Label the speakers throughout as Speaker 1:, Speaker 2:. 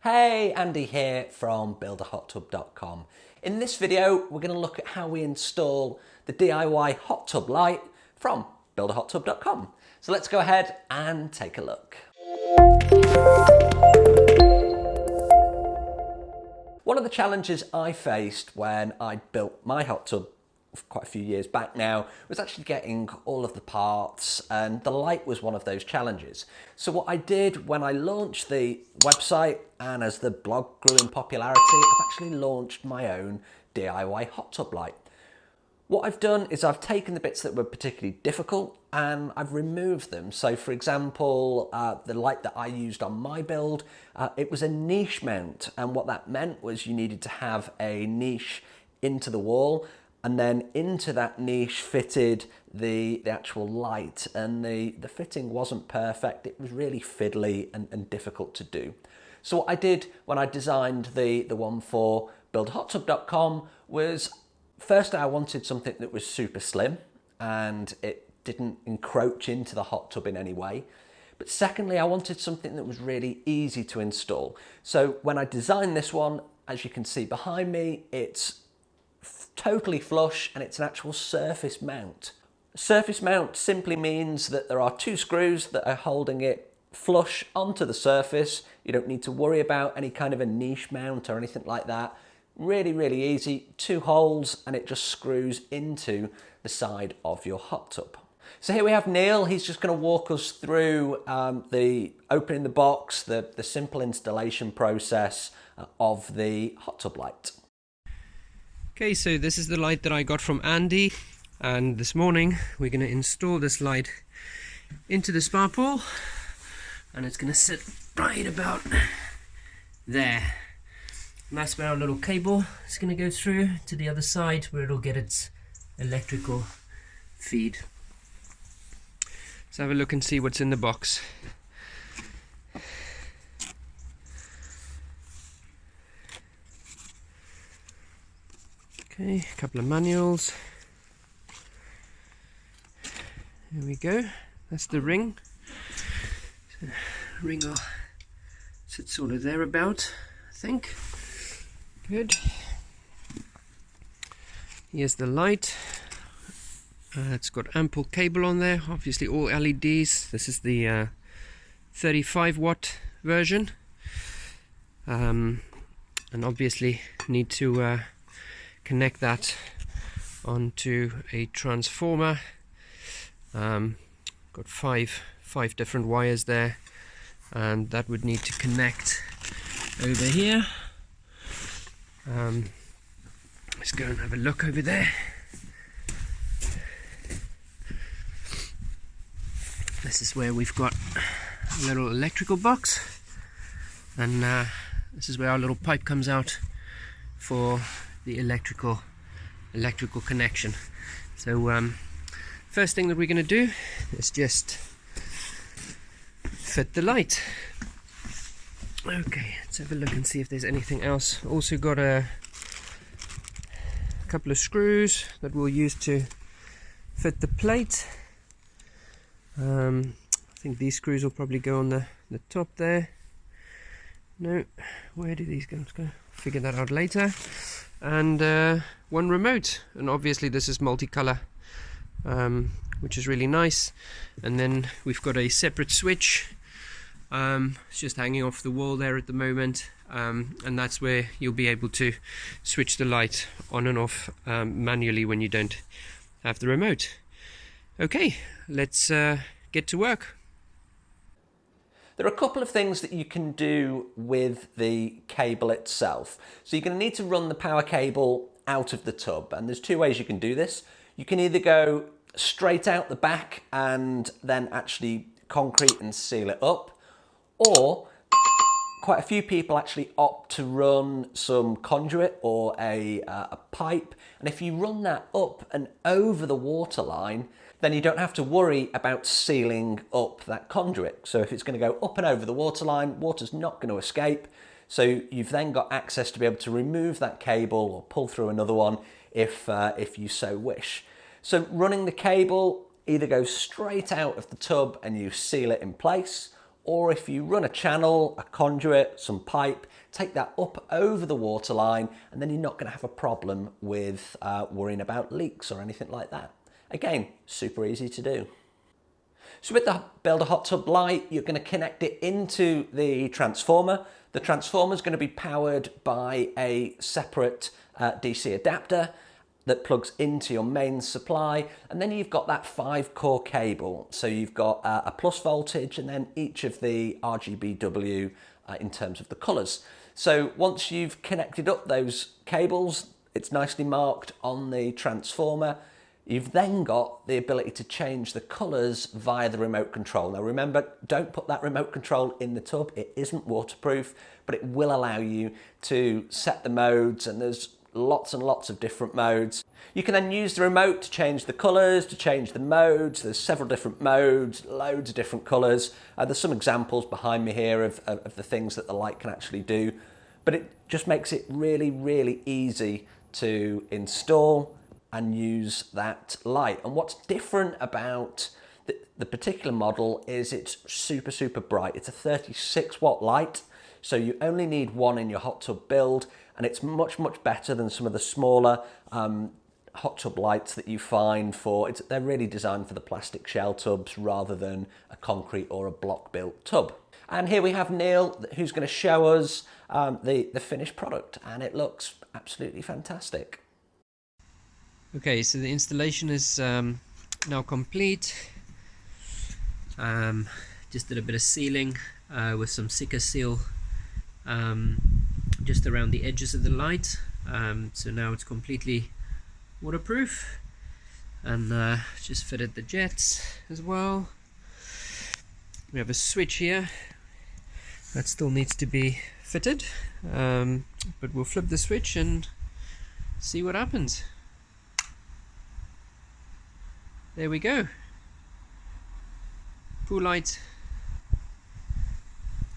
Speaker 1: Hey, Andy here from builderhottub.com. In this video, we're going to look at how we install the DIY hot tub light from builderhottub.com. So let's go ahead and take a look. One of the challenges I faced when I built my hot tub quite a few years back now was actually getting all of the parts, and the light was one of those challenges. So what I did when I launched the website, and as the blog grew in popularity, I've actually launched my own DIY hot tub light. What I've done is I've taken the bits that were particularly difficult and I've removed them. So for example, the light that I used on my build, it was a niche mount, and what that meant was you needed to have a niche into the wall, and then into that niche fitted the actual light, and the fitting wasn't perfect. It was really fiddly and difficult to do. So what I did when I designed the one for builderhottub.com was, first I wanted something that was super slim and it didn't encroach into the hot tub in any way. But secondly, I wanted something that was really easy to install. So when I designed this one, as you can see behind me, it's totally flush and it's an actual surface mount. Surface mount simply means that there are two screws that are holding it flush onto the surface. You don't need to worry about any kind of a niche mount or anything like that. Really, really easy. Two holes and it just screws into the side of your hot tub. So here we have Neil. He's just going to walk us through the opening the box, the simple installation process of the hot tub light.
Speaker 2: Okay, so this is the light that I got from Andy, and this morning we're going to install this light into the spa pool, and it's going to sit right about there. And that's where our little cable is going to go through to the other side, where it'll get its electrical feed. Let's have a look and see what's in the box. Okay, a couple of manuals. Here we go. That's the ring. So, ring will sit sort of thereabout, I think. Good. Here's the light. It's got ample cable on there, obviously all LEDs. This is the 35 watt version. And obviously need to connect that onto a transformer. Got five different wires there, and that would need to connect over here. Let's go and have a look over there. This is where we've got a little electrical box, and this is where our little pipe comes out for the electrical connection. So first thing that we're going to do is just fit the light. Okay, let's have a look and see if there's anything else. Also got a couple of screws that we'll use to fit the plate. I think these screws will probably go on the top there. No, where do these go? Figure that out later. And one remote, and obviously this is multicolor, which is really nice. And then we've got a separate switch. It's just hanging off the wall there at the moment, and that's where you'll be able to switch the light on and off manually when you don't have the remote. Okay, let's get to work.
Speaker 1: There are a couple of things that you can do with the cable itself. So you're going to need to run the power cable out of the tub, and there's two ways you can do this. You can either go straight out the back and then actually concrete and seal it up, or quite a few people actually opt to run some conduit or a pipe, and if you run that up and over the water line, then you don't have to worry about sealing up that conduit. So if it's going to go up and over the water line, water's not going to escape. So you've then got access to be able to remove that cable or pull through another one if you so wish. So running the cable either goes straight out of the tub and you seal it in place, or if you run a channel, a conduit, some pipe, take that up over the water line, and then you're not going to have a problem with worrying about leaks or anything like that. Again, super easy to do. So with the Builder Hot Tub Lite, you're going to connect it into the transformer. The transformer is going to be powered by a separate DC adapter that plugs into your mains supply, and then you've got that 5-core cable. So you've got a plus voltage and then each of the RGBW in terms of the colours. So once you've connected up those cables, it's nicely marked on the transformer. You've then got the ability to change the colours via the remote control. Now remember, don't put that remote control in the tub. It isn't waterproof, but it will allow you to set the modes, and there's lots and lots of different modes. You can then use the remote to change the colours, to change the modes. There's several different modes, loads of different colours. There's some examples behind me here of the things that the light can actually do, but it just makes it really, really easy to install and use that light. And what's different about the particular model is it's super, super bright. It's a 36 watt light, so you only need one in your hot tub build, and it's much, much better than some of the smaller hot tub lights that you find they're really designed for the plastic shell tubs rather than a concrete or a block built tub. And here we have Neil, who's going to show us the finished product, and it looks absolutely fantastic.
Speaker 2: Okay, so the installation is now complete. Just did a bit of sealing with some Sikka-Seal just around the edges of the light. So now it's completely waterproof, and just fitted the jets as well. We have a switch here that still needs to be fitted, but we'll flip the switch and see what happens. There we go. Pool light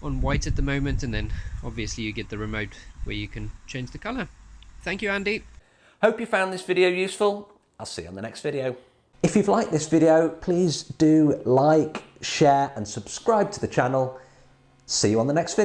Speaker 2: on white at the moment, and then obviously you get the remote where you can change the color. Thank you, Andy.
Speaker 1: Hope you found this video useful. I'll see you on the next video. If you've liked this video, please do like, share and subscribe to the channel. See you on the next video.